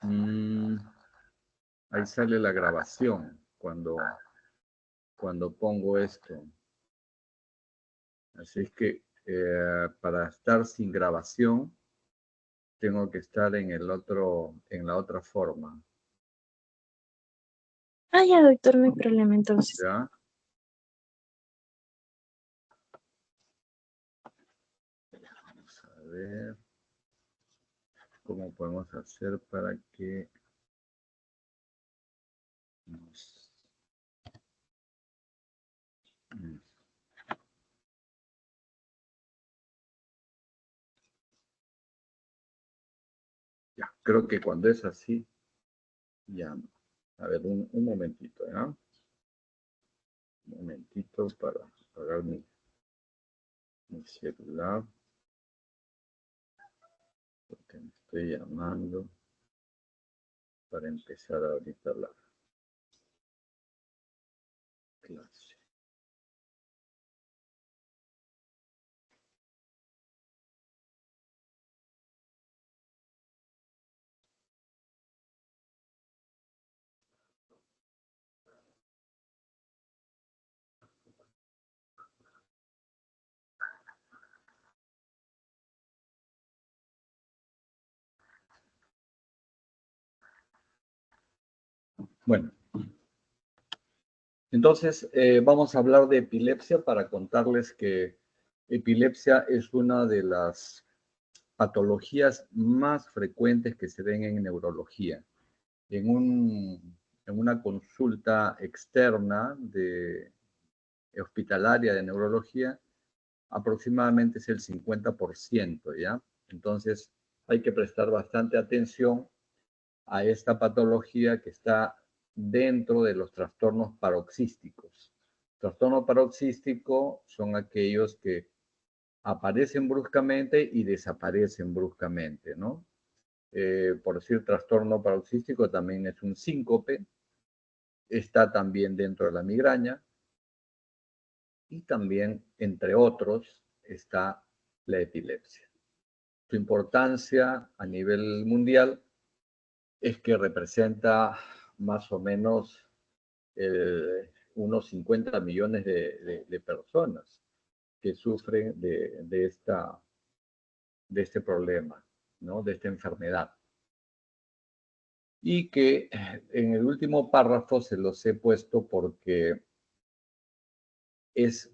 Mm, ahí sale la grabación cuando pongo esto. Así es que para estar sin grabación, tengo que estar en la otra forma. Ah, ya, doctor, no hay problema entonces. ¿Ya? Vamos a ver cómo podemos hacer para que nos... Ya, creo que cuando es así, ya no. A ver, un momentito, ¿ya? Un momentito para apagar mi celular, porque me estoy llamando para empezar ahorita la clase. Bueno, entonces vamos a hablar de epilepsia para contarles que epilepsia es una de las patologías más frecuentes que se ven en neurología. En una consulta externa hospitalaria de neurología, aproximadamente es el 50%, ¿ya? Entonces, hay que prestar bastante atención a esta patología que está dentro de los trastornos paroxísticos. Trastorno paroxístico son aquellos que aparecen bruscamente y desaparecen bruscamente, ¿no? Por decir, trastorno paroxístico también es un síncope, está también dentro de la migraña y también, entre otros, está la epilepsia. Su importancia a nivel mundial es que representa más o menos unos 50 millones de personas que sufren de este problema, ¿no? De esta enfermedad. Y que en el último párrafo se los he puesto porque es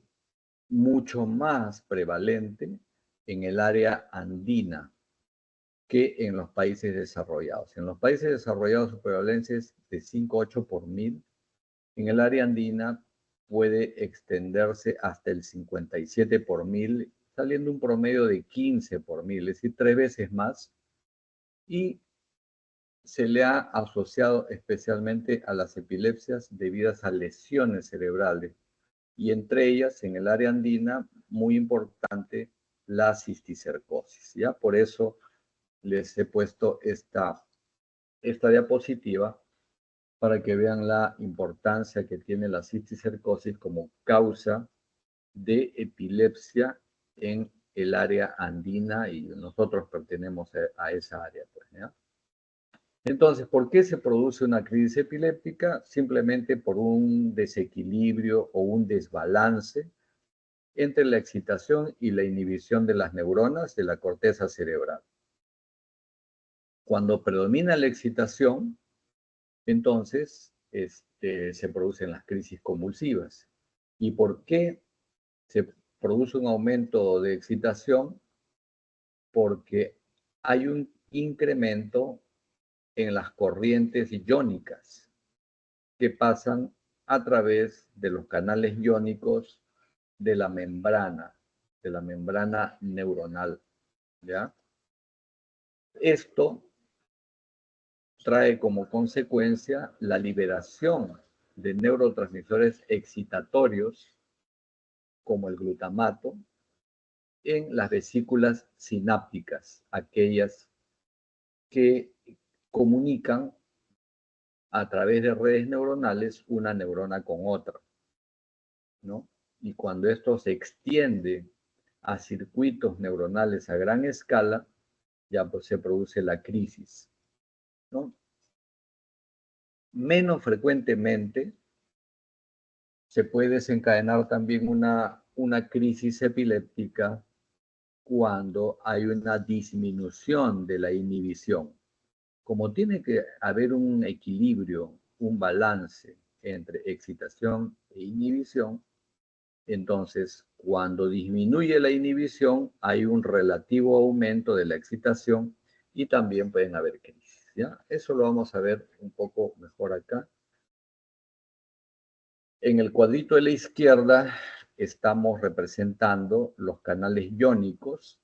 mucho más prevalente en el área andina que en los países desarrollados. En los países desarrollados su prevalencia es de 5,8 por mil. En el área andina puede extenderse hasta el 57 por mil, saliendo un promedio de 15 por mil, es decir, 3 veces más. Y se le ha asociado especialmente a las epilepsias debidas a lesiones cerebrales. Y entre ellas, en el área andina, muy importante, la cisticercosis. ¿Ya? Por eso les he puesto esta diapositiva para que vean la importancia que tiene la cisticercosis como causa de epilepsia en el área andina y nosotros pertenecemos a esa área. Pues, ¿ya? Entonces, ¿por qué se produce una crisis epiléptica? Simplemente por un desequilibrio o un desbalance entre la excitación y la inhibición de las neuronas de la corteza cerebral. Cuando predomina la excitación, entonces se producen las crisis convulsivas. ¿Y por qué se produce un aumento de excitación? Porque hay un incremento en las corrientes iónicas que pasan a través de los canales iónicos de la membrana neuronal, ¿ya? Esto trae como consecuencia la liberación de neurotransmisores excitatorios como el glutamato en las vesículas sinápticas, aquellas que comunican a través de redes neuronales una neurona con otra, ¿no? Y cuando esto se extiende a circuitos neuronales a gran escala, ya pues se produce la crisis. ¿no? Menos frecuentemente se puede desencadenar también una crisis epiléptica cuando hay una disminución de la inhibición. Como tiene que haber un equilibrio, un balance entre excitación e inhibición, entonces cuando disminuye la inhibición hay un relativo aumento de la excitación y también pueden haber crisis, ¿ya? Eso lo vamos a ver un poco mejor acá. En el cuadrito de la izquierda estamos representando los canales iónicos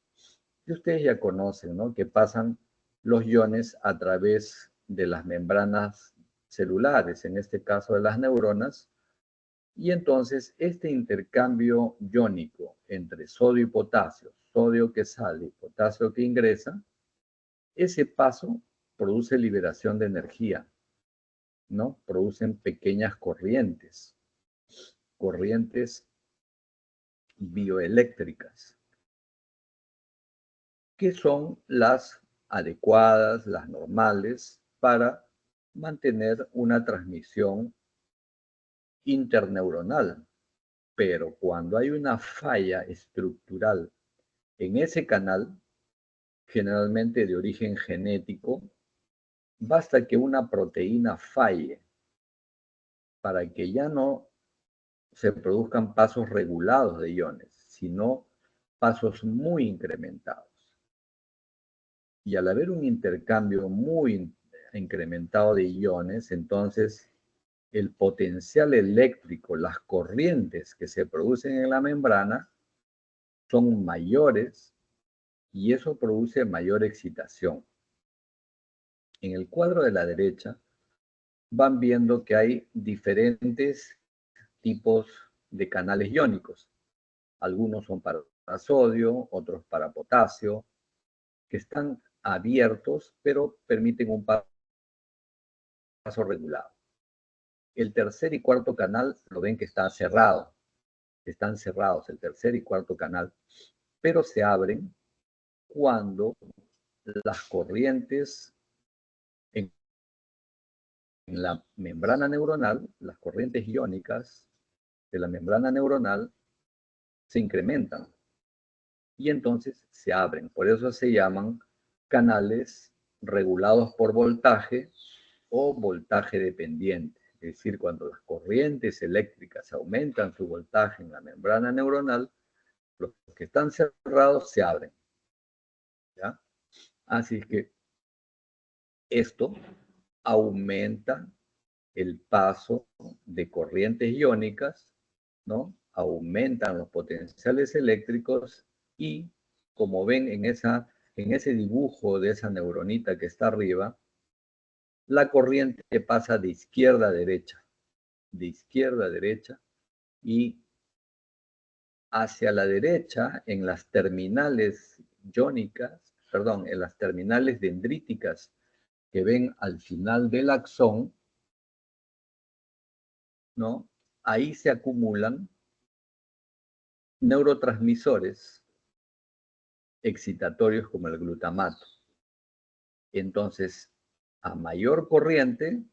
que ustedes ya conocen, ¿no? Que pasan los iones a través de las membranas celulares, en este caso de las neuronas, y entonces este intercambio iónico entre sodio y potasio, sodio que sale y potasio que ingresa, ese paso produce liberación de energía, ¿no? Producen pequeñas corrientes bioeléctricas, que son las adecuadas, las normales, para mantener una transmisión interneuronal. Pero cuando hay una falla estructural en ese canal, generalmente de origen genético, basta que una proteína falle para que ya no se produzcan pasos regulados de iones, sino pasos muy incrementados. Y al haber un intercambio muy incrementado de iones, entonces el potencial eléctrico, las corrientes que se producen en la membrana son mayores y eso produce mayor excitación. En el cuadro de la derecha van viendo que hay diferentes tipos de canales iónicos. Algunos son para sodio, otros para potasio, que están abiertos, pero permiten un paso regulado. El tercer y cuarto canal lo ven que está cerrado. Están cerrados el tercer y cuarto canal, pero se abren cuando las corrientes en la membrana neuronal, las corrientes iónicas de la membrana neuronal se incrementan y entonces se abren. Por eso se llaman canales regulados por voltaje o voltaje dependiente. Es decir, cuando las corrientes eléctricas aumentan su voltaje en la membrana neuronal, los que están cerrados se abren, ¿ya? Así que esto aumenta el paso de corrientes iónicas, ¿no? Aumentan los potenciales eléctricos y, como ven en ese dibujo de esa neuronita que está arriba, la corriente pasa de izquierda a derecha, y hacia la derecha, en las terminales iónicas, perdón, en las terminales dendríticas que ven al final del axón, ¿no? Ahí se acumulan neurotransmisores excitatorios como el glutamato. Entonces, a mayor corriente,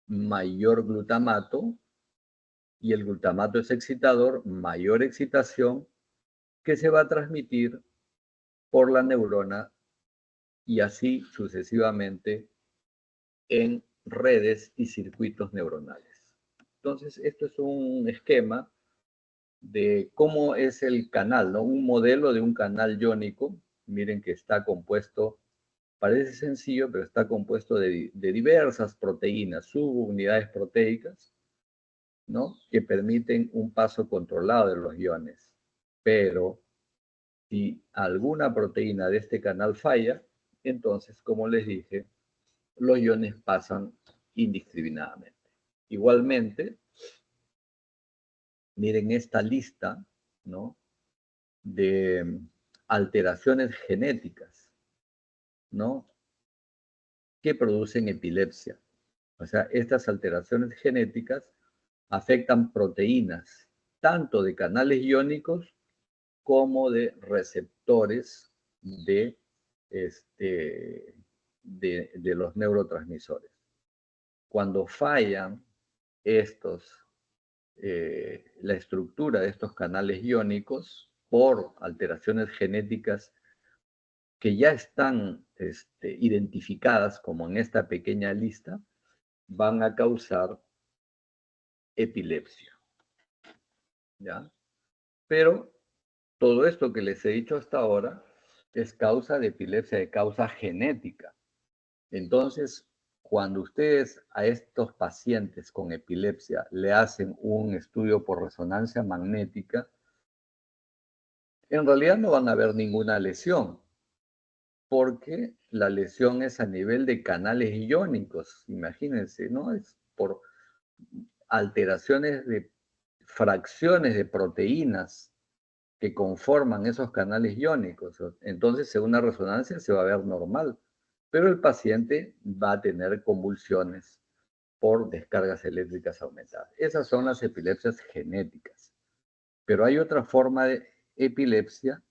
mayor glutamato, y el glutamato es excitador, mayor excitación que se va a transmitir por la neurona y así sucesivamente en redes y circuitos neuronales. Entonces, esto es un esquema de cómo es el canal, ¿no? Un modelo de un canal iónico. Miren que está compuesto, parece sencillo, pero está compuesto de diversas proteínas, subunidades proteicas, ¿no? Que permiten un paso controlado de los iones. Pero si alguna proteína de este canal falla, entonces, como les dije, los iones pasan indiscriminadamente. Igualmente, miren esta lista, ¿no? De alteraciones genéticas, ¿no? Que producen epilepsia. O sea, estas alteraciones genéticas afectan proteínas, tanto de canales iónicos como de receptores de, de los neurotransmisores. Cuando fallan la estructura de estos canales iónicos por alteraciones genéticas que ya están identificadas como en esta pequeña lista, van a causar epilepsia. ¿Ya? Pero todo esto que les he dicho hasta ahora es causa de epilepsia, de causa genética. Entonces, cuando ustedes a estos pacientes con epilepsia le hacen un estudio por resonancia magnética, en realidad no van a ver ninguna lesión, porque la lesión es a nivel de canales iónicos, imagínense, ¿no? Es por alteraciones de fracciones de proteínas que conforman esos canales iónicos. Entonces, según la resonancia, se va a ver normal, pero el paciente va a tener convulsiones por descargas eléctricas aumentadas. Esas son las epilepsias genéticas. Pero hay otra forma de epilepsia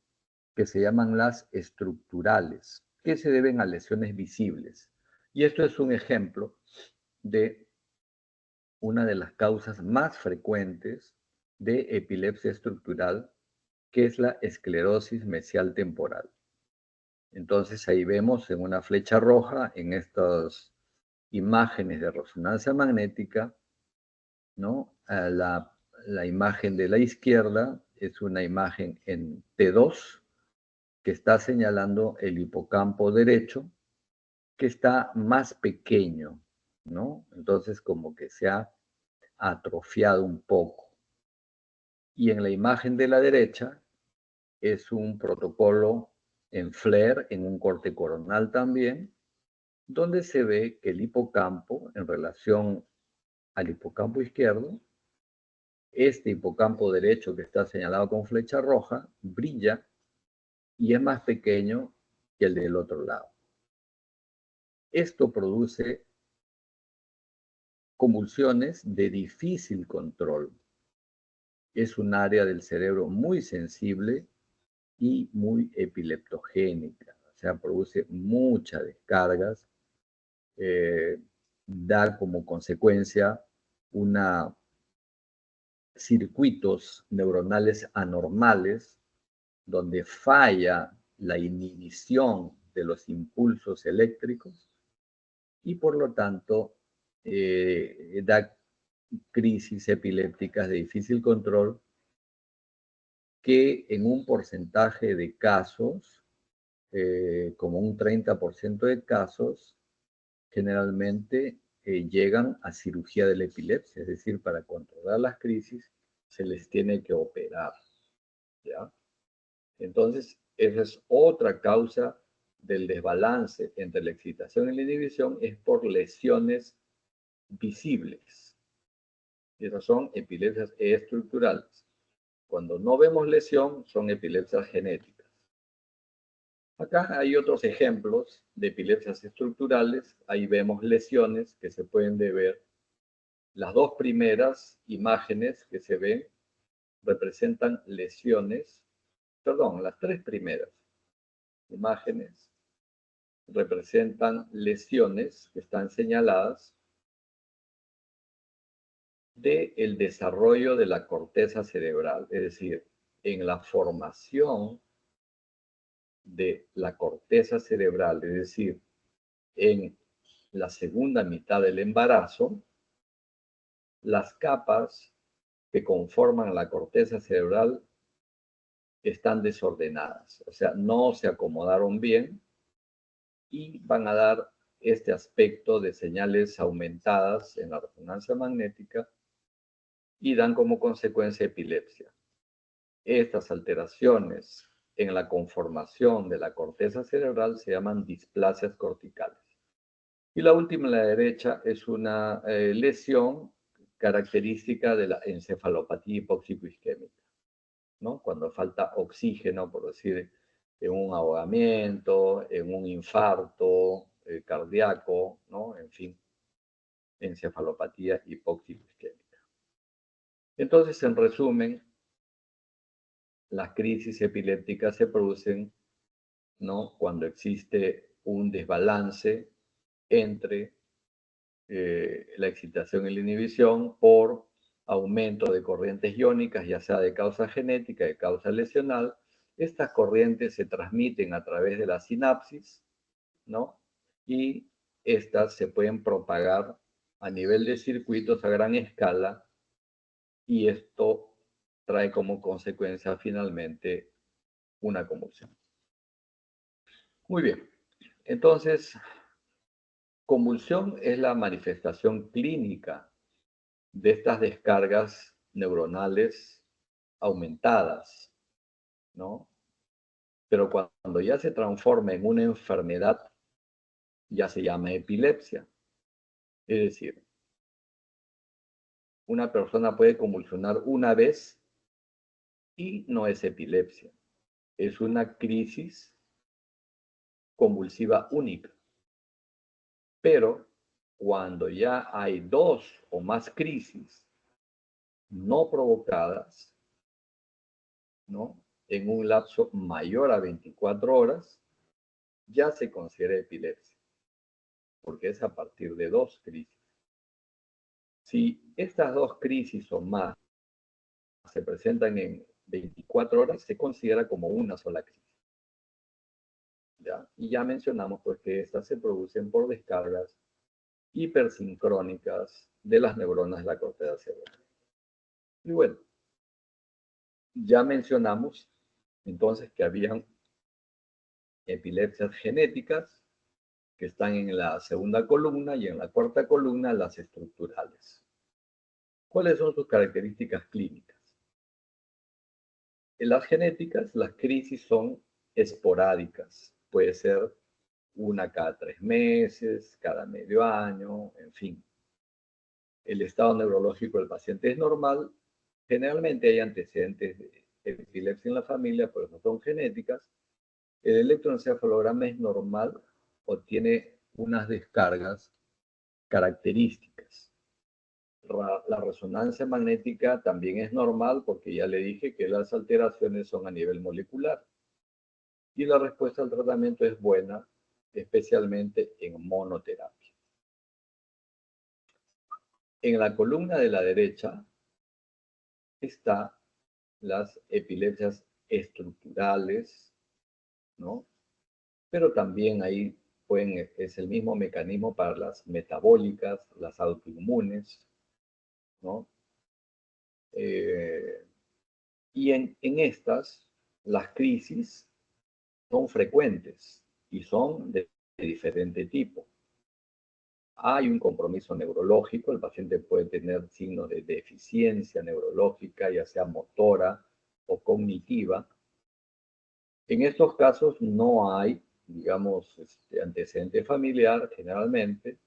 que se llaman las estructurales, que se deben a lesiones visibles. Y esto es un ejemplo de una de las causas más frecuentes de epilepsia estructural, que es la esclerosis mesial temporal. Entonces ahí vemos en una flecha roja, en estas imágenes de resonancia magnética, ¿no? La imagen de la izquierda es una imagen en T2 que está señalando el hipocampo derecho, que está más pequeño, ¿no? Entonces como que se ha atrofiado un poco. Y en la imagen de la derecha es un protocolo en FLAIR, en un corte coronal también, donde se ve que el hipocampo, en relación al hipocampo izquierdo, este hipocampo derecho que está señalado con flecha roja, brilla y es más pequeño que el del otro lado. Esto produce convulsiones de difícil control. Es un área del cerebro muy sensible y muy epileptogénica, o sea, produce muchas descargas, da como consecuencia circuitos neuronales anormales donde falla la inhibición de los impulsos eléctricos y por lo tanto da crisis epilépticas de difícil control que en un porcentaje de casos, como un 30% de casos, generalmente llegan a cirugía de la epilepsia, es decir, para controlar las crisis se les tiene que operar, ¿ya? Entonces, esa es otra causa del desbalance entre la excitación y la inhibición, es por lesiones visibles. Esas son epilepsias estructurales. Cuando no vemos lesión, son epilepsias genéticas. Acá hay otros ejemplos de epilepsias estructurales. Ahí vemos lesiones que se pueden ver. Las dos primeras imágenes que se ven representan lesiones, perdón, las tres primeras imágenes representan lesiones que están señaladas del desarrollo de la corteza cerebral, es decir, en la formación de la corteza cerebral, es decir, en la segunda mitad del embarazo, las capas que conforman la corteza cerebral están desordenadas, o sea, no se acomodaron bien y van a dar este aspecto de señales aumentadas en la resonancia magnética y dan como consecuencia epilepsia. Estas alteraciones en la conformación de la corteza cerebral se llaman displasias corticales. Y la última, a la derecha, es una lesión característica de la encefalopatía hipóxico-isquémica, ¿no? Cuando falta oxígeno, por decir, en un ahogamiento, en un infarto cardíaco, ¿no? En fin, encefalopatía hipóxico-isquémica. Entonces, en resumen, las crisis epilépticas se producen, ¿no? Cuando existe un desbalance entre la excitación y la inhibición por aumento de corrientes iónicas, ya sea de causa genética, de causa lesional. Estas corrientes se transmiten a través de la sinapsis, ¿no? Y estas se pueden propagar a nivel de circuitos a gran escala y esto trae como consecuencia finalmente una convulsión. Muy bien, entonces, convulsión es la manifestación clínica de estas descargas neuronales aumentadas, ¿no? Pero cuando ya se transforma en una enfermedad, ya se llama epilepsia. Es decir, una persona puede convulsionar una vez y no es epilepsia. Es una crisis convulsiva única. Pero cuando ya hay 2 o más crisis no provocadas, ¿no? En un lapso mayor a 24 horas, ya se considera epilepsia, porque es a partir de 2 crisis. Si estas 2 crisis o más se presentan en 24 horas, se considera como una sola crisis. ¿Ya? Y ya mencionamos pues, que estas se producen por descargas hipersincrónicas de las neuronas de la corteza cerebral. Y bueno, ya mencionamos entonces que habían epilepsias genéticas que están en la segunda columna y en la cuarta columna las estructurales. ¿Cuáles son sus características clínicas? En las genéticas, las crisis son esporádicas. Puede ser una cada 3 meses, cada medio año, en fin. El estado neurológico del paciente es normal. Generalmente hay antecedentes de epilepsia en la familia, por eso son genéticas. El electroencefalograma es normal o tiene unas descargas características. La resonancia magnética también es normal porque ya le dije que las alteraciones son a nivel molecular. Y la respuesta al tratamiento es buena, especialmente en monoterapia. En la columna de la derecha están las epilepsias estructurales, ¿no? Pero también ahí es el mismo mecanismo para las metabólicas, las autoinmunes, ¿no? Y en estas, las crisis son frecuentes y son de diferente tipo. Hay un compromiso neurológico, el paciente puede tener signos de deficiencia neurológica, ya sea motora o cognitiva. En estos casos no hay, digamos, antecedente familiar generalmente.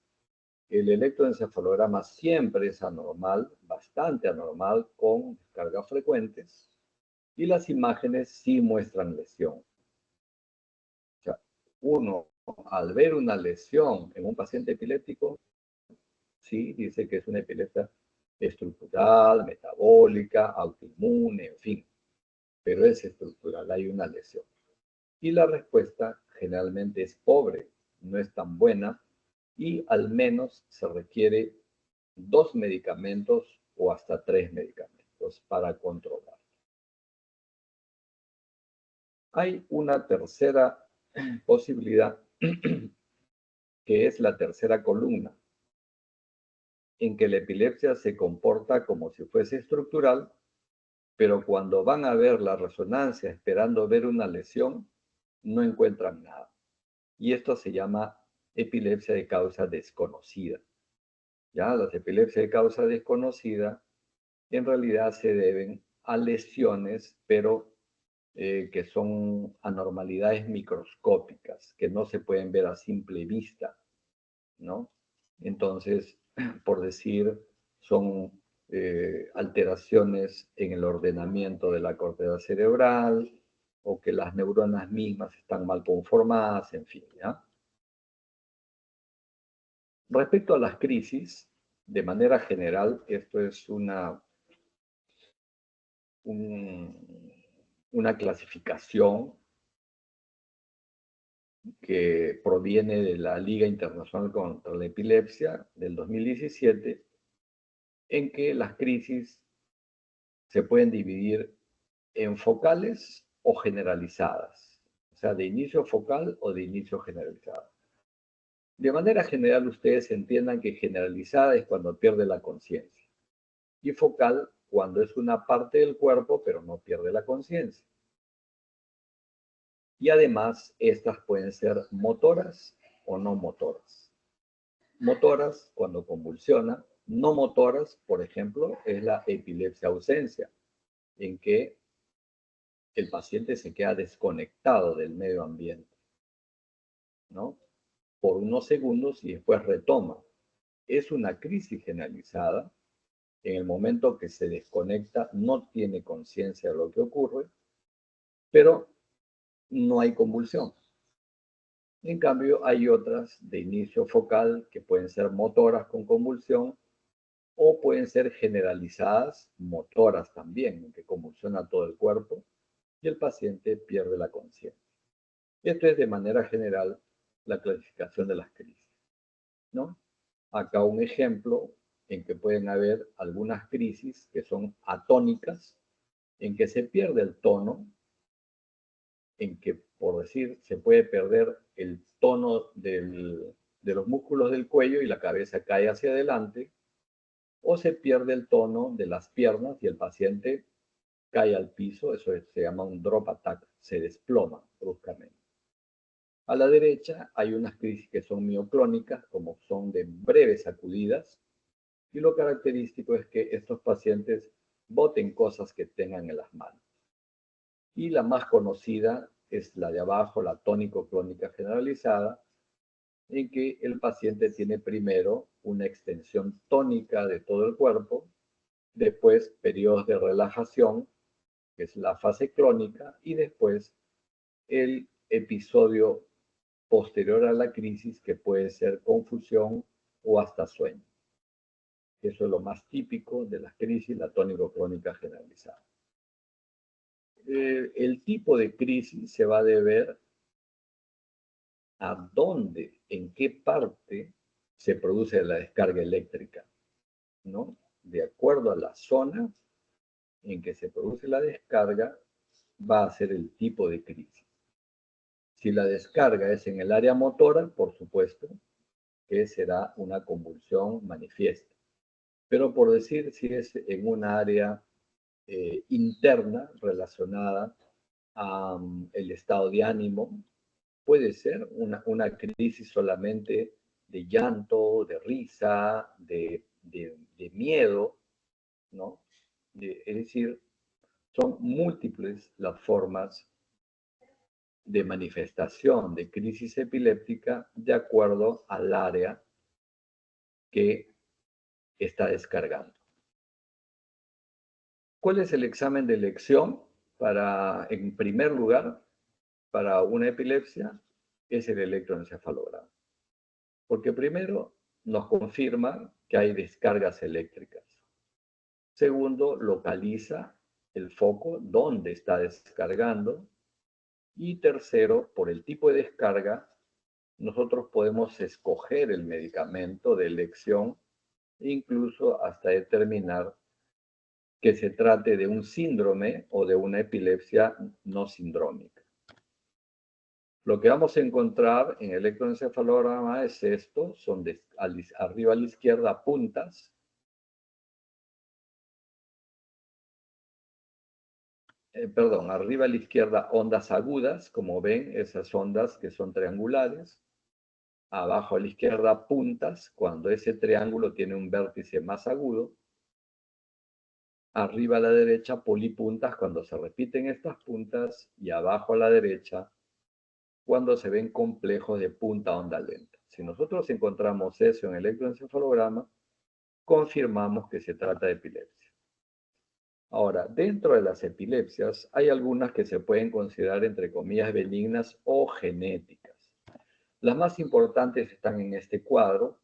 El electroencefalograma siempre es anormal, bastante anormal, con descargas frecuentes. Y las imágenes sí muestran lesión. O sea, uno, al ver una lesión en un paciente epiléptico, sí, dice que es una epilepsia estructural, metabólica, autoinmune, en fin, pero es estructural, hay una lesión. Y la respuesta generalmente es pobre, no es tan buena y al menos se requiere 2 medicamentos o hasta 3 medicamentos para controlar. Hay una tercera posibilidad que es la tercera columna, en que la epilepsia se comporta como si fuese estructural, pero cuando van a ver la resonancia esperando ver una lesión, no encuentran nada. Y esto se llama epilepsia de causa desconocida. Ya, las epilepsias de causa desconocida en realidad se deben a lesiones, pero que son anormalidades microscópicas, que no se pueden ver a simple vista, ¿no? Entonces, por decir, son alteraciones en el ordenamiento de la corteza cerebral o que las neuronas mismas están mal conformadas, en fin, ¿ya? Respecto a las crisis, de manera general, esto es una clasificación que proviene de la Liga Internacional contra la Epilepsia del 2017, en que las crisis se pueden dividir en focales o generalizadas, o sea, de inicio focal o de inicio generalizado. De manera general, ustedes entiendan que generalizada es cuando pierde la conciencia y focal cuando es una parte del cuerpo pero no pierde la conciencia. Y además, estas pueden ser motoras o no motoras. Motoras cuando convulsiona, no motoras, por ejemplo, es la epilepsia ausencia, en que el paciente se queda desconectado del medio ambiente, ¿no? Por unos segundos y después retoma. Es una crisis generalizada. En el momento que se desconecta, no tiene conciencia de lo que ocurre, pero no hay convulsión. En cambio, hay otras de inicio focal que pueden ser motoras con convulsión o pueden ser generalizadas, motoras también, que convulsiona todo el cuerpo y el paciente pierde la conciencia. Esto es de manera general la clasificación de las crisis, ¿no? Acá un ejemplo en que pueden haber algunas crisis que son atónicas, en que se pierde el tono, en que, por decir, se puede perder el tono de los músculos del cuello y la cabeza cae hacia adelante, o se pierde el tono de las piernas y el paciente cae al piso, eso se llama un drop attack, se desploma bruscamente. A la derecha hay unas crisis que son mioclónicas, como son de breves sacudidas, y lo característico es que estos pacientes boten cosas que tengan en las manos. Y la más conocida es la de abajo, la tónico-clónica generalizada, en que el paciente tiene primero una extensión tónica de todo el cuerpo, después periodos de relajación, que es la fase clónica, y después el episodio posterior a la crisis, que puede ser confusión o hasta sueño. Eso es lo más típico de las crisis, la tónico-clónica generalizada. El tipo de crisis se va a deber a dónde, en qué parte se produce la descarga eléctrica, ¿no? De acuerdo a la zona en que se produce la descarga, va a ser el tipo de crisis. Si la descarga es en el área motora, por supuesto que será una convulsión manifiesta. Pero por decir, si es en una área interna relacionada al estado de ánimo, puede ser una crisis solamente de llanto, de risa, de miedo, ¿no? Es decir, son múltiples las formas de manifestación de crisis epiléptica de acuerdo al área que está descargando. ¿Cuál es el examen de elección en primer lugar, para una epilepsia? Es el electroencefalograma. Porque primero nos confirma que hay descargas eléctricas. Segundo, localiza el foco donde está descargando. Y tercero, por el tipo de descarga, nosotros podemos escoger el medicamento de elección, incluso hasta determinar que se trate de un síndrome o de una epilepsia no sindrómica. Lo que vamos a encontrar en el electroencefalograma es esto, son arriba a la izquierda puntas, arriba a la izquierda ondas agudas, como ven, esas ondas que son triangulares. Abajo a la izquierda puntas, cuando ese triángulo tiene un vértice más agudo. Arriba a la derecha polipuntas, cuando se repiten estas puntas. Y abajo a la derecha, cuando se ven complejos de punta onda lenta. Si nosotros encontramos eso en el electroencefalograma, confirmamos que se trata de epilepsia. Ahora, dentro de las epilepsias hay algunas que se pueden considerar entre comillas benignas o genéticas. Las más importantes están en este cuadro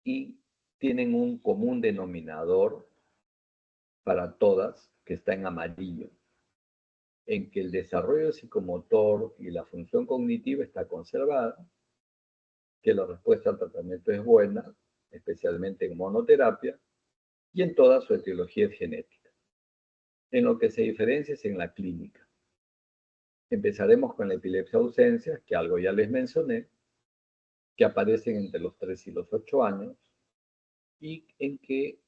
y tienen un común denominador para todas, que está en amarillo. en que el desarrollo psicomotor y la función cognitiva está conservada, que la respuesta al tratamiento es buena, especialmente en monoterapia, y en toda su etiología es genética. En lo que se diferencia es en la clínica. Empezaremos con la epilepsia ausencia, que algo ya les mencioné, que aparecen entre los 3 y los 8 años, y en que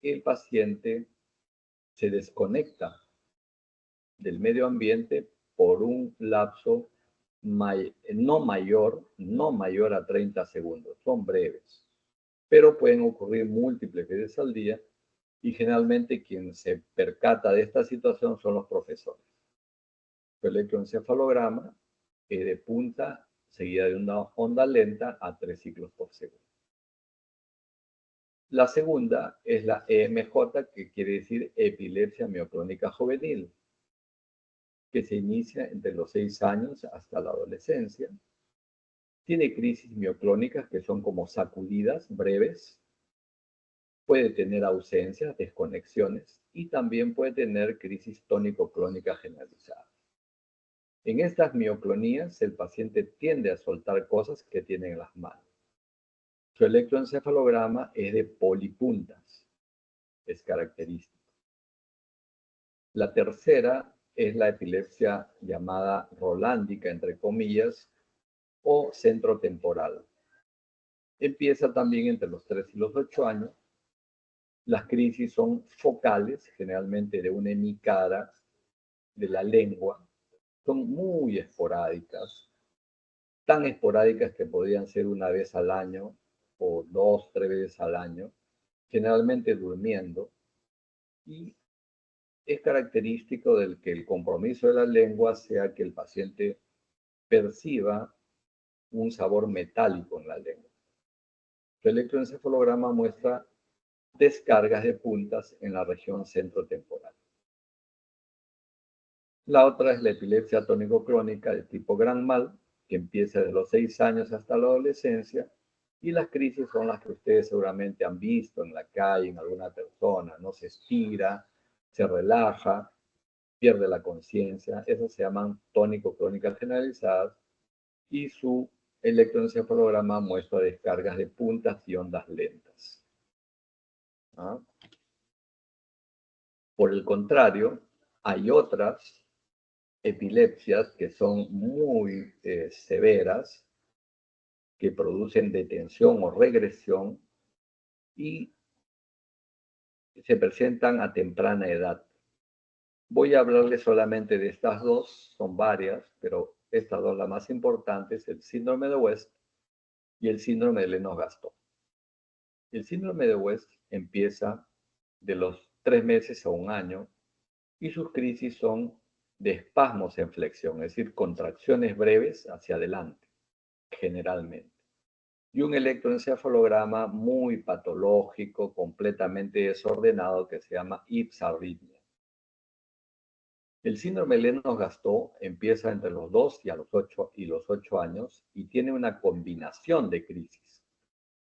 el paciente se desconecta del medio ambiente por un lapso no mayor a 30 segundos. Son breves, pero pueden ocurrir múltiples veces al día y generalmente quien se percata de esta situación son los profesores. El electroencefalograma es de punta seguida de una onda lenta a 3 ciclos por segundo. La segunda es la EMJ, que quiere decir epilepsia mioclónica juvenil, que se inicia entre los 6 años hasta la adolescencia. Tiene crisis mioclónicas que son como sacudidas breves. Puede tener ausencias, desconexiones y también puede tener crisis tónico-clónica generalizada. En estas mioclonías, el paciente tiende a soltar cosas que tiene en las manos. Su electroencefalograma es de polipuntas, es característico. La tercera es la epilepsia llamada rolándica, entre comillas, o centrotemporal. Empieza también entre los 3 y los 8 años. Las crisis son focales, generalmente de una hemicara de la lengua. Son muy esporádicas, tan esporádicas que podrían ser una vez al año o 2, 3 veces al año, generalmente durmiendo, y es característico del que el compromiso de la lengua sea que el paciente perciba un sabor metálico en la lengua. El electroencefalograma muestra descargas de puntas en la región centrotemporal. La otra es la epilepsia tónico-clónica de tipo gran mal, que empieza desde los 6 años hasta la adolescencia, y las crisis son las que ustedes seguramente han visto en la calle, en alguna persona, ¿no? Se estira, se relaja, pierde la conciencia. Esas se llaman tónico-clónicas generalizadas, y su electroencefalograma muestra descargas de puntas y ondas lentas. ¿Ah? Por el contrario, hay otras epilepsias que son muy severas, que producen detención o regresión y se presentan a temprana edad. Voy a hablarles solamente de estas dos, son varias, pero estas dos las más importantes, el síndrome de West y el síndrome de Lennox-Gastaut. El síndrome de West empieza de los 3 meses a 1 año y sus crisis son de espasmos en flexión, es decir, contracciones breves hacia adelante, generalmente. Y un electroencefalograma muy patológico, completamente desordenado, que se llama ipsarritmia. El síndrome de Lennox-Gastaut empieza entre los 2 y los 8 años y tiene una combinación de crisis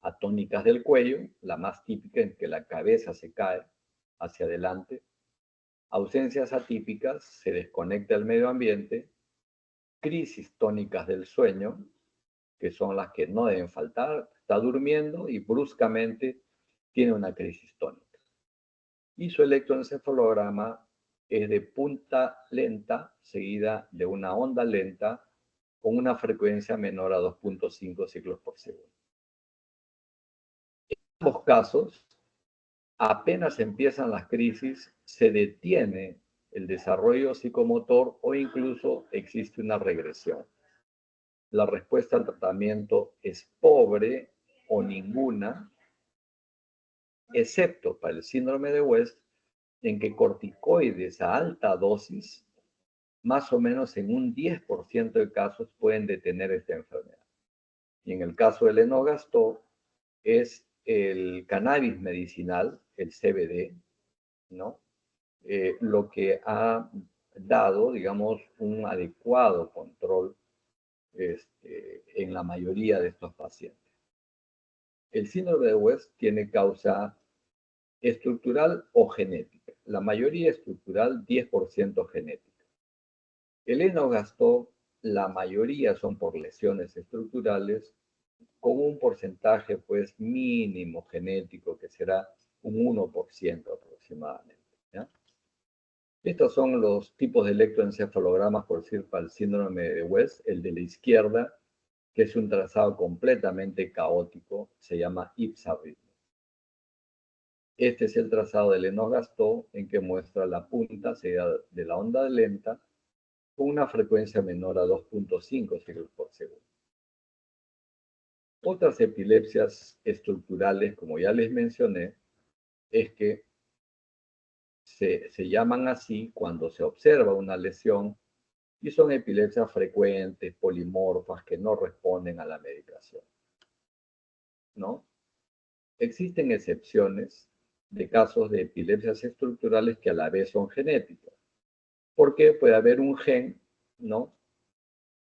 atónicas del cuello, la más típica en que la cabeza se cae hacia adelante, ausencias atípicas, se desconecta el medio ambiente, crisis tónicas del sueño, que son las que no deben faltar, está durmiendo y bruscamente tiene una crisis tónica. Y su electroencefalograma es de punta lenta seguida de una onda lenta con una frecuencia menor a 2.5 ciclos por segundo. En ambos casos, apenas empiezan las crisis, se detiene el desarrollo psicomotor o incluso existe una regresión. La respuesta al tratamiento es pobre o ninguna, excepto para el síndrome de West, en que corticoides a alta dosis, más o menos en un 10% de casos, pueden detener esta enfermedad. Y en el caso del Lennox-Gastaut, es el cannabis medicinal, el CBD, ¿no? Lo que ha dado, digamos, un adecuado control en la mayoría de estos pacientes. El síndrome de West tiene causa estructural o genética. La mayoría estructural, 10% genética. El Lennox-Gastaut, la mayoría son por lesiones estructurales, con un porcentaje pues mínimo genético que será un 1% aproximadamente. ¿Ya? Estos son los tipos de electroencefalogramas por decir para el síndrome de West. El de la izquierda, que es un trazado completamente caótico, se llama ipsarritmo. Este es el trazado de Lennox-Gastaut en que muestra la punta seguida de la onda lenta con una frecuencia menor a 2.5 ciclos por segundo. Otras epilepsias estructurales, como ya les mencioné, es que se llaman así cuando se observa una lesión y son epilepsias frecuentes, polimorfas, que no responden a la medicación, ¿no? Existen excepciones de casos de epilepsias estructurales que a la vez son genéticas, porque puede haber un gen, ¿no?,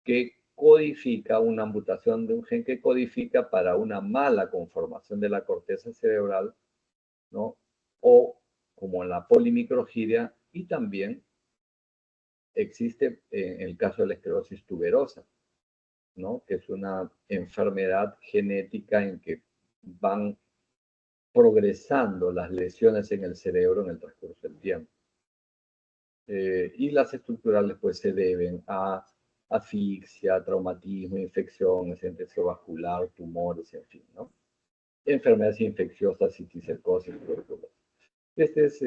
que codifica una mutación de un gen que codifica para una mala conformación de la corteza cerebral, ¿no? O como la polimicrogiria, y también existe en el caso de la esclerosis tuberosa, ¿no? Que es una enfermedad genética en que van progresando las lesiones en el cerebro en el transcurso del tiempo. Y las estructurales pues se deben a asfixia, traumatismo, infecciones cerebrovascular, tumores, en fin, ¿no? Enfermedades infecciosas, cisticercosis, tuberculosis. Esta es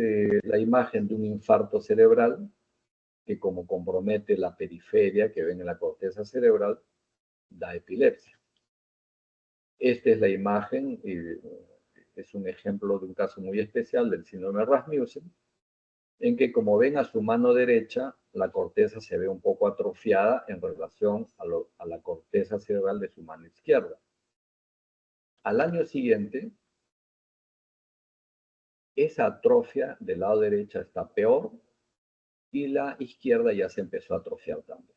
la imagen de un infarto cerebral que, como compromete la periferia que ven en la corteza cerebral, da epilepsia. Esta es la imagen, es un ejemplo de un caso muy especial del síndrome de Rasmussen, en que, como ven a su mano derecha, la corteza se ve un poco atrofiada en relación a la corteza cerebral de su mano izquierda. Al año siguiente, esa atrofia del lado derecho está peor y la izquierda ya se empezó a atrofiar también.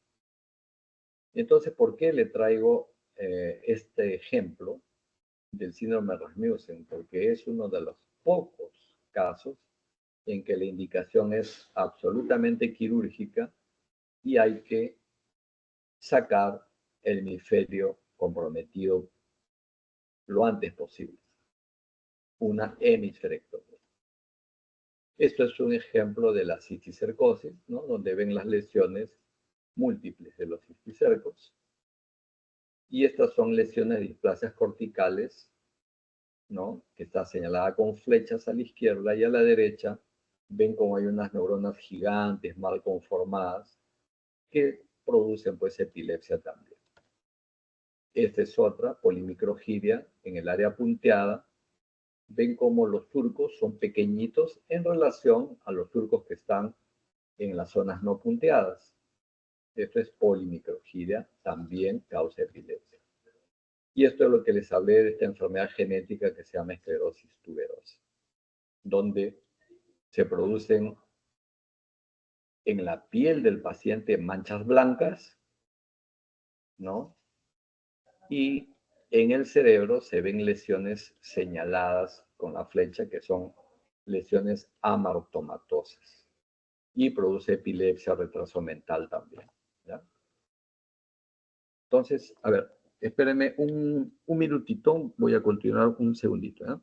Entonces, ¿por qué le traigo este ejemplo del síndrome de Rasmussen? Porque es uno de los pocos casos en que la indicación es absolutamente quirúrgica y hay que sacar el hemisferio comprometido lo antes posible. Una hemisferectomía. Esto es un ejemplo de la cisticercosis, ¿no? Donde ven las lesiones múltiples de los cisticercos. Y estas son lesiones de displasias corticales, ¿no?, que está señalada con flechas a la izquierda, y a la derecha ven como hay unas neuronas gigantes mal conformadas que producen pues epilepsia también. Esta es otra, polimicrogiria, en el área punteada. Ven como los surcos son pequeñitos en relación a los surcos que están en las zonas no punteadas. Esto es polimicrogiria, también causa epilepsia. Y esto es lo que les hablé de esta enfermedad genética que se llama esclerosis tuberosa, donde se producen en la piel del paciente manchas blancas, ¿no? Y en el cerebro se ven lesiones señaladas con la flecha, que son lesiones amartomatosas. Y produce epilepsia, retraso mental también, ¿ya? Entonces, a ver, espérenme un minutito, voy a continuar un segundito, ¿ya?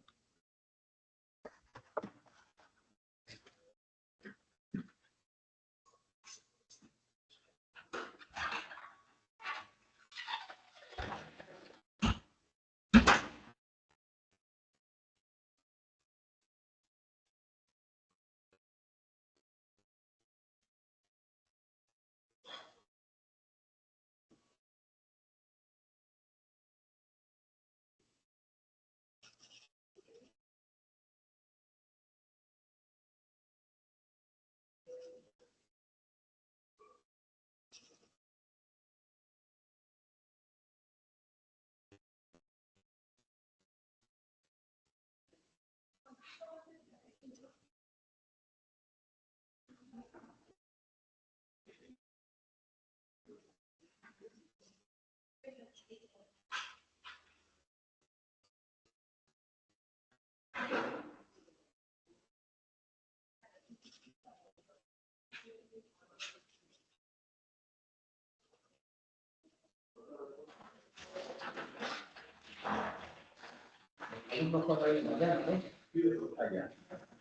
Allá.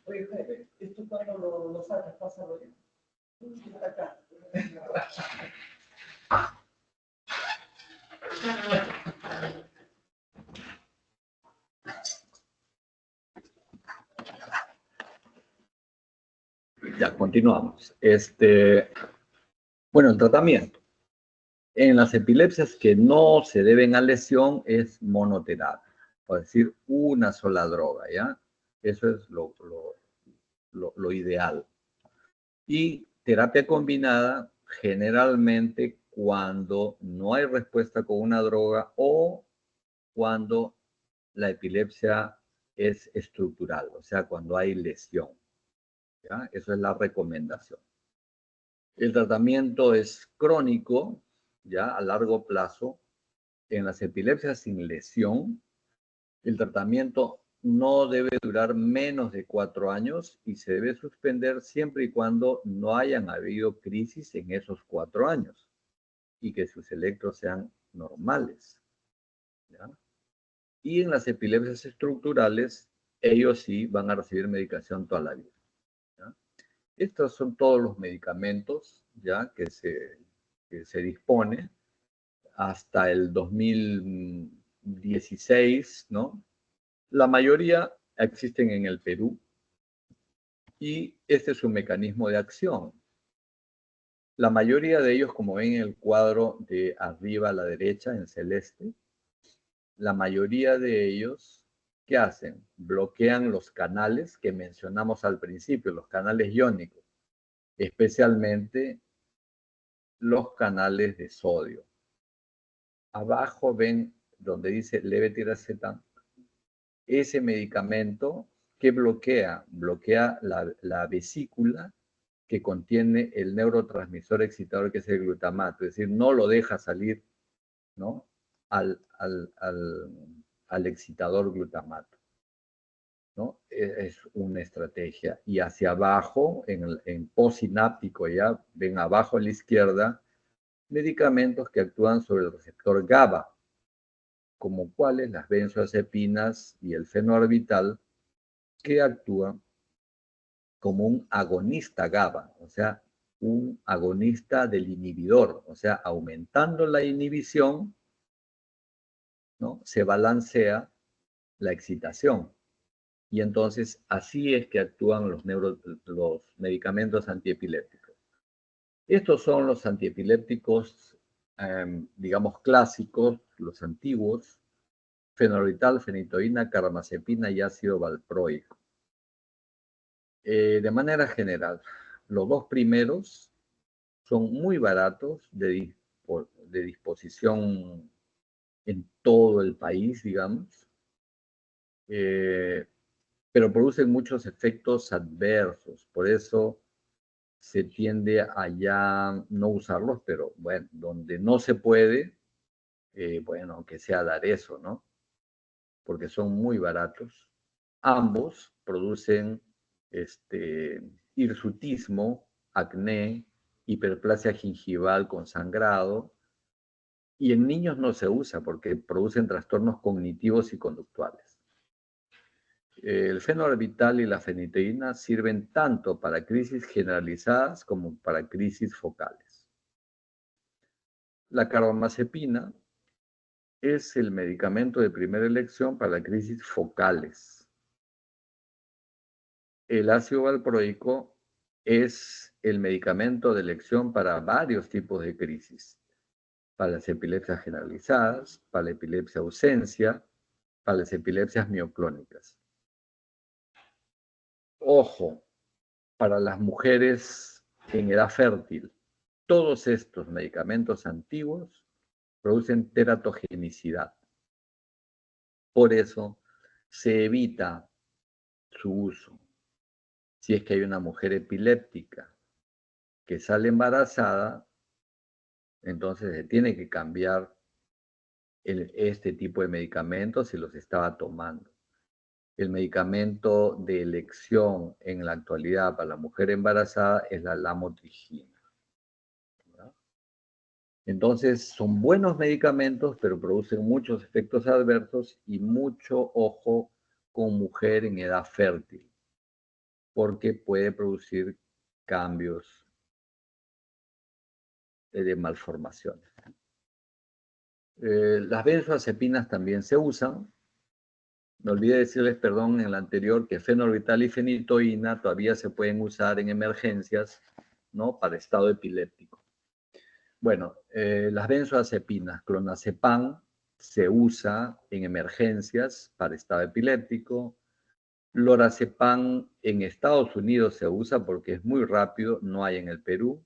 Oye, Jaime, ¿esto cuando lo sacas pasa lo mismo? Está acá. Ya, continuamos. Bueno, el tratamiento. En las epilepsias que no se deben a lesión es monoterapia, es decir, una sola droga, ¿ya? Eso es lo ideal. Y terapia combinada, generalmente cuando no hay respuesta con una droga o cuando la epilepsia es estructural, o sea, cuando hay lesión, ¿ya? Eso es la recomendación. El tratamiento es crónico, ya a largo plazo. En las epilepsias sin lesión, el tratamiento no debe durar menos de 4 años y se debe suspender siempre y cuando no hayan habido crisis en esos 4 años y que sus electros sean normales, ¿ya? Y en las epilepsias estructurales, ellos sí van a recibir medicación toda la vida, ¿ya? Estos son todos los medicamentos, ¿ya? que se dispone hasta el 2016, ¿no? La mayoría existen en el Perú y este es su mecanismo de acción. La mayoría de ellos, como ven en el cuadro de arriba a la derecha en celeste, la mayoría de ellos, ¿qué hacen? Bloquean los canales que mencionamos al principio, los canales iónicos, especialmente los canales de sodio. Abajo ven donde dice levetiracetam, ese medicamento que bloquea la vesícula que contiene el neurotransmisor excitador que es el glutamato, es decir, no lo deja salir, ¿no? al excitador glutamato, ¿no? Es una estrategia. Y hacia abajo, en postsináptico, ya ven abajo a la izquierda, medicamentos que actúan sobre el receptor GABA, como cuáles las benzodiazepinas y el fenobarbital, que actúan como un agonista GABA, o sea, un agonista del inhibidor, o sea, aumentando la inhibición, ¿no? Se balancea la excitación. Y entonces así es que actúan los medicamentos antiepilépticos. Estos son los antiepilépticos, digamos, clásicos, los antiguos: fenobarbital, fenitoína, carbamazepina y ácido valproico. De manera general, los dos primeros son muy baratos de disposición en todo el país, digamos, pero producen muchos efectos adversos. Por eso se tiende a ya no usarlos, pero bueno, donde no se puede, bueno, aunque sea dar eso, ¿no? Porque son muy baratos. Ambos producen hirsutismo, acné, hiperplasia gingival con sangrado, y en niños no se usa porque producen trastornos cognitivos y conductuales. El fenobarbital y la fenitoína sirven tanto para crisis generalizadas como para crisis focales. La carbamazepina es el medicamento de primera elección para crisis focales. El ácido valproico es el medicamento de elección para varios tipos de crisis: para las epilepsias generalizadas, para la epilepsia ausencia, para las epilepsias mioclónicas. Ojo, para las mujeres en edad fértil, todos estos medicamentos antiguos producen teratogenicidad. Por eso se evita su uso. Si es que hay una mujer epiléptica que sale embarazada, entonces se tiene que cambiar este tipo de medicamentos si los estaba tomando. El medicamento de elección en la actualidad para la mujer embarazada es la lamotrigina, ¿verdad? Entonces, son buenos medicamentos, pero producen muchos efectos adversos y mucho ojo con mujer en edad fértil, porque puede producir cambios de malformaciones. Las benzodiazepinas también se usan. Me olvidé decirles, perdón, en el anterior, que fenorbital y fenitoína todavía se pueden usar en emergencias, ¿no? Para estado epiléptico. Bueno, las benzodiazepinas, clonazepam, se usa en emergencias para estado epiléptico. Lorazepam en Estados Unidos se usa porque es muy rápido, no hay en el Perú.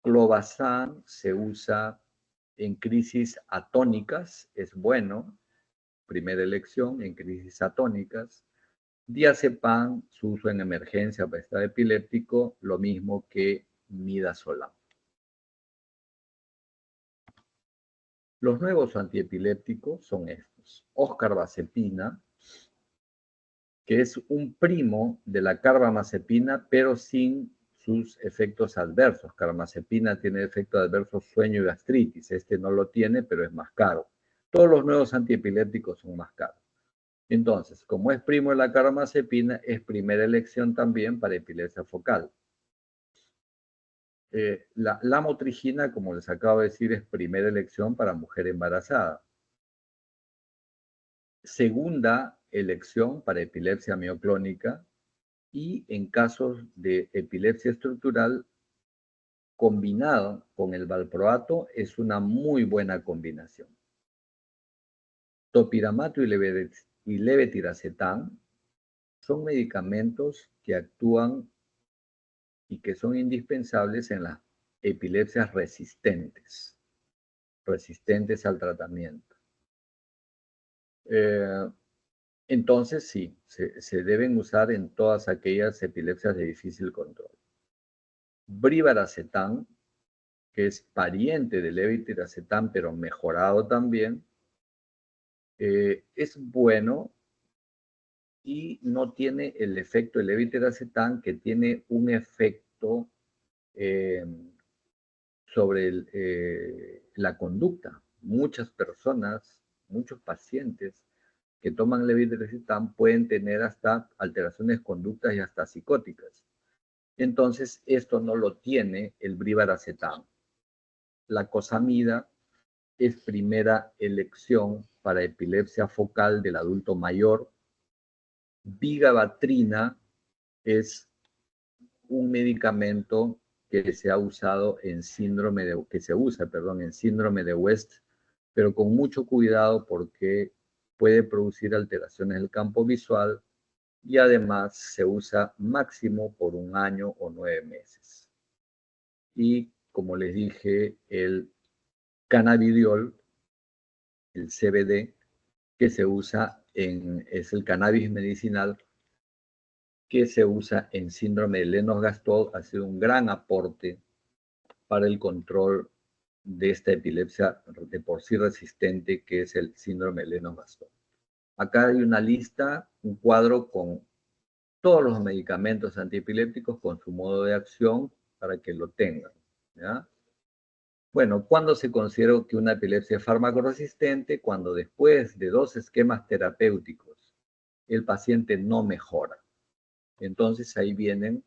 Clobazam se usa en crisis atónicas, es bueno, primera elección, en crisis atónicas. Diazepam, su uso en emergencia para estado epiléptico, lo mismo que midazolam. Los nuevos antiepilépticos son estos. Oscarbazepina, que es un primo de la carbamazepina, pero sin sus efectos adversos. Carbamazepina tiene efectos adversos sueño y gastritis. Este no lo tiene, pero es más caro. Todos los nuevos antiepilépticos son más caros. Entonces, como es primo de la carbamazepina, es primera elección también para epilepsia focal. La lamotrigina, como les acabo de decir, es primera elección para mujer embarazada. Segunda elección para epilepsia mioclónica y en casos de epilepsia estructural, combinado con el valproato, es una muy buena combinación. Topiramato y levetiracetam son medicamentos que actúan y que son indispensables en las epilepsias resistentes al tratamiento. Entonces, sí, se deben usar en todas aquellas epilepsias de difícil control. Brivaracetam, que es pariente del levetiracetam, pero mejorado también, es bueno y no tiene el efecto del levetiracetam, que tiene un efecto sobre la conducta. Muchas personas, muchos pacientes que toman levetiracetam pueden tener hasta alteraciones de conductas y hasta psicóticas. Entonces, esto no lo tiene el brivaracetam. La cosamida es primera elección para epilepsia focal del adulto mayor. Vigabatrina es un medicamento que se ha usado en síndrome de, en síndrome de West, pero con mucho cuidado porque puede producir alteraciones del campo visual y además se usa máximo por 1 año o 9 meses. Y como les dije, el cannabidiol, el CBD, que se usa es el cannabis medicinal que se usa en síndrome de Lennox-Gastaut, ha sido un gran aporte para el control de esta epilepsia de por sí resistente que es el síndrome de Lennox-Gastaut. Acá hay una lista, un cuadro con todos los medicamentos antiepilépticos con su modo de acción para que lo tengan, ¿ya? Bueno, ¿cuándo se considera que una epilepsia es farmacoresistente? Cuando después de 2 esquemas terapéuticos el paciente no mejora. Entonces ahí vienen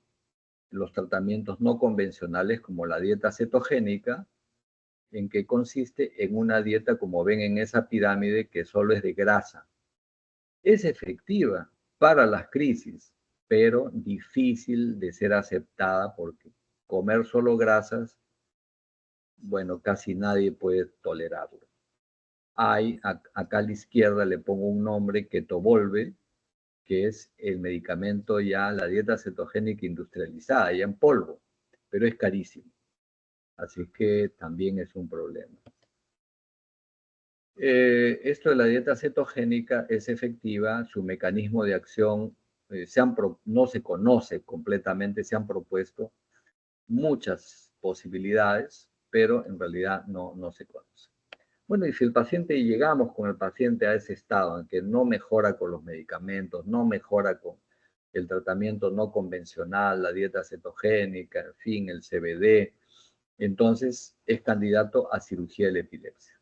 los tratamientos no convencionales como la dieta cetogénica, en que consiste en una dieta, como ven en esa pirámide, que solo es de grasa. Es efectiva para las crisis, pero difícil de ser aceptada porque comer solo grasas, bueno, casi nadie puede tolerarlo. Acá a la izquierda le pongo un nombre, Ketovolve, que es el medicamento ya, la dieta cetogénica industrializada, ya en polvo, pero es carísimo. Así que también es un problema. Esto de la dieta cetogénica es efectiva, su mecanismo de acción no se conoce completamente, se han propuesto muchas posibilidades, pero en realidad no se conoce. Bueno, y si el paciente, llegamos con el paciente a ese estado en que no mejora con los medicamentos, no mejora con el tratamiento no convencional, la dieta cetogénica, en fin, el CBD, entonces es candidato a cirugía de la epilepsia.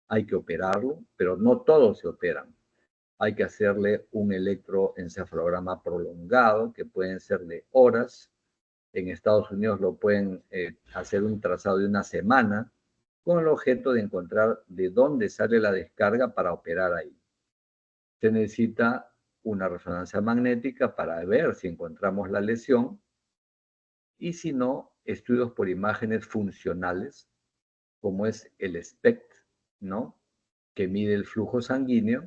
Hay que operarlo, pero no todos se operan. hay que hacerle un electroencefalograma prolongado, que pueden ser de horas. En Estados Unidos lo pueden hacer un trazado de una semana, con el objeto de encontrar de dónde sale la descarga para operar ahí. Se necesita una resonancia magnética para ver si encontramos la lesión, y si no, estudios por imágenes funcionales, como es el SPECT, ¿no? Que mide el flujo sanguíneo,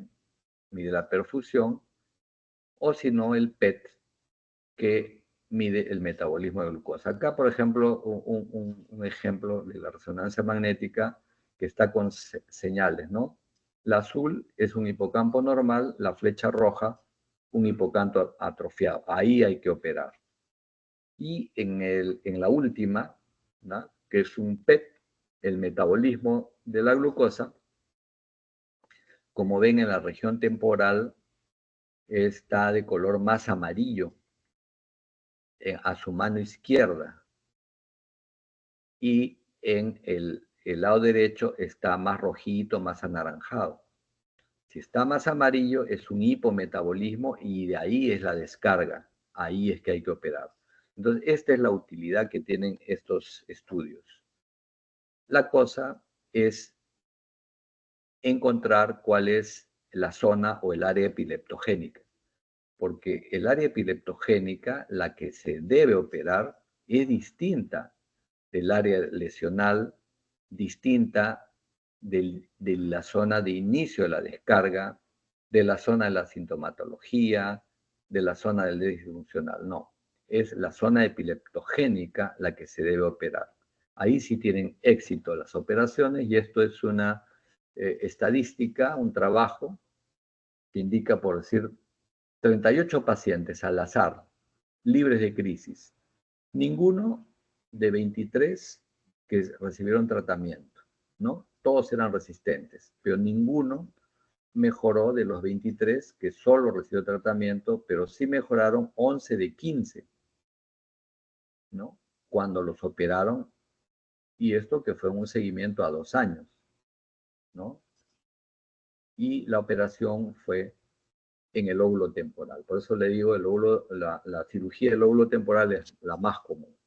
mide la perfusión, o si no, el PET, que mide el metabolismo de glucosa. Acá, por ejemplo, un ejemplo de la resonancia magnética que está con señales, ¿no? La azul es un hipocampo normal, la flecha roja, un hipocampo atrofiado. Ahí hay que operar. Y en la última, ¿no? Que es un PET, el metabolismo de la glucosa, como ven en la región temporal, está de color más amarillo a su mano izquierda, y en el lado derecho está más rojito, más anaranjado. Si está más amarillo es un hipometabolismo y de ahí es la descarga, ahí es que hay que operar. Entonces, esta es la utilidad que tienen estos estudios. La cosa es encontrar cuál es la zona o el área epileptogénica, porque el área epileptogénica, la que se debe operar, es distinta del área lesional, distinta de la zona de inicio de la descarga, de la zona de la sintomatología, de la zona del déficit funcional. No, es la zona epileptogénica la que se debe operar. Ahí sí tienen éxito las operaciones, y esto es una estadística, un trabajo que indica, por decir, 38 pacientes al azar, libres de crisis. Ninguno de 23 que recibieron tratamiento, ¿no? Todos eran resistentes, pero ninguno mejoró de los 23 que solo recibió tratamiento, pero sí mejoraron 11 de 15, ¿no? Cuando los operaron, y esto que fue un seguimiento a 2 años, ¿no? Y la operación fue en el lóbulo temporal. Por eso le digo, la cirugía del lóbulo temporal es la más común.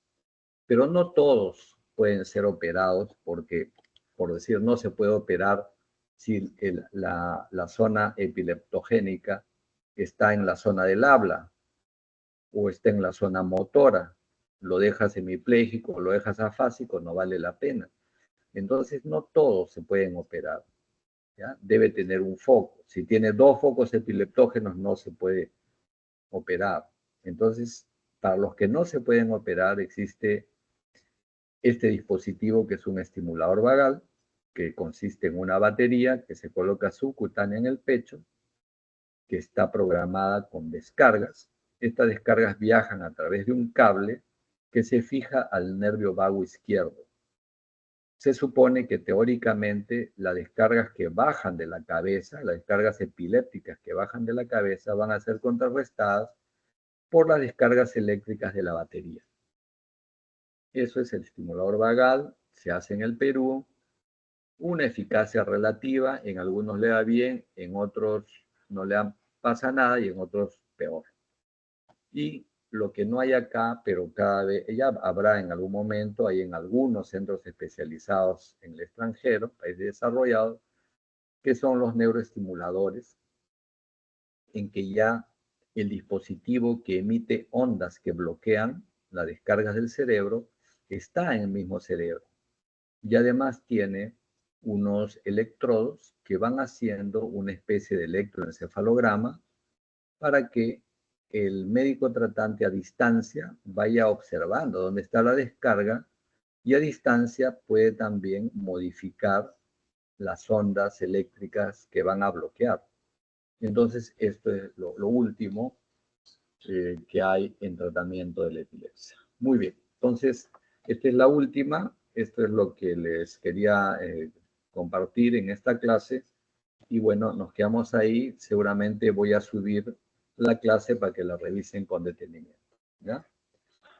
Pero no todos pueden ser operados porque, por decir, no se puede operar si la zona epileptogénica está en la zona del habla o está en la zona motora. Lo dejas hemipléjico, lo dejas afásico, no vale la pena. Entonces, no todos se pueden operar, ¿ya? Debe tener un foco. Si tiene 2 focos epileptógenos, no se puede operar. Entonces, para los que no se pueden operar, existe este dispositivo, que es un estimulador vagal, que consiste en una batería que se coloca subcutánea en el pecho, que está programada con descargas. Estas descargas viajan a través de un cable que se fija al nervio vago izquierdo. Se supone que teóricamente las descargas que bajan de la cabeza, las descargas epilépticas que bajan de la cabeza, van a ser contrarrestadas por las descargas eléctricas de la batería. Eso es el estimulador vagal, se hace en el Perú, una eficacia relativa, en algunos le da bien, en otros no le pasa nada y en otros peor. Y lo que no hay acá, pero cada vez ya habrá en algún momento, hay en algunos centros especializados en el extranjero, países desarrollados, que son los neuroestimuladores, en que ya el dispositivo que emite ondas que bloquean las descargas del cerebro está en el mismo cerebro. Y además tiene unos electrodos que van haciendo una especie de electroencefalograma para que el médico tratante a distancia vaya observando dónde está la descarga, y a distancia puede también modificar las ondas eléctricas que van a bloquear. Entonces, esto es lo último que hay en tratamiento de la epilepsia. Muy bien, entonces, esta es la última. Esto es lo que les quería compartir en esta clase. Y bueno, nos quedamos ahí. Seguramente voy a subir la clase para que la revisen con detenimiento, ¿ya?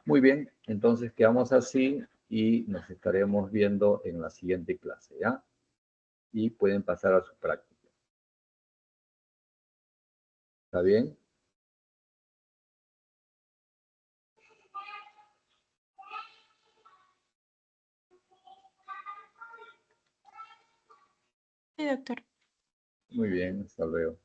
Muy bien, entonces quedamos así y nos estaremos viendo en la siguiente clase, ¿ya? Y pueden pasar a su práctica. ¿Está bien? Sí, doctor. Muy bien, hasta luego.